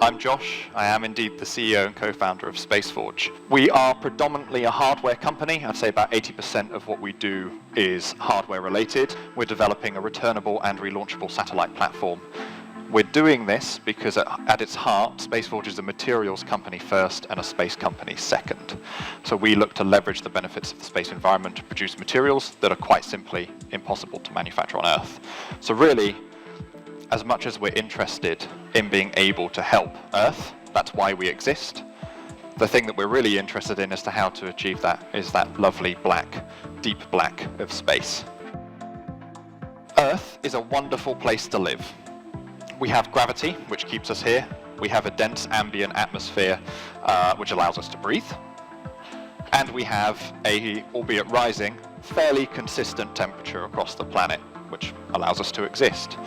I'm Josh. I am indeed the CEO and co-founder of SpaceForge. We are predominantly a hardware company. I'd say about 80% of what we do is hardware related. We're developing a returnable and relaunchable satellite platform. We're doing this because at its heart, SpaceForge is a materials company first and a space company second. So we look to leverage the benefits of the space environment to produce materials that are quite simply impossible to manufacture on Earth. So really, as much as we're interested in being able to help Earth, that's why we exist. The thing that we're really interested in as to how to achieve that is that lovely black, deep black of space. Earth is a wonderful place to live. We have gravity, which keeps us here. We have a dense ambient atmosphere, which allows us to breathe. And we have a, albeit rising, fairly consistent temperature across the planet, which allows us to exist.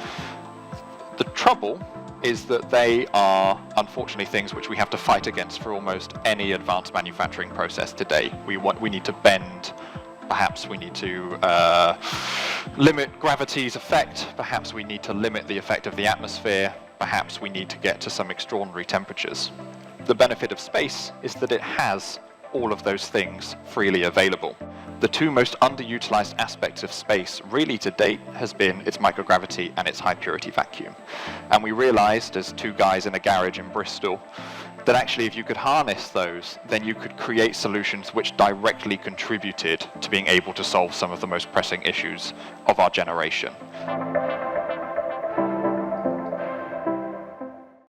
The trouble is that they are, unfortunately, things which we have to fight against for almost any advanced manufacturing process today. We need to bend. Perhaps we need to limit gravity's effect. Perhaps we need to limit the effect of the atmosphere. Perhaps we need to get to some extraordinary temperatures. The benefit of space is that it has all of those things freely available. The two most underutilized aspects of space really to date has been its microgravity and its high purity vacuum. And we realized as two guys in a garage in Bristol that actually if you could harness those, then you could create solutions which directly contributed to being able to solve some of the most pressing issues of our generation.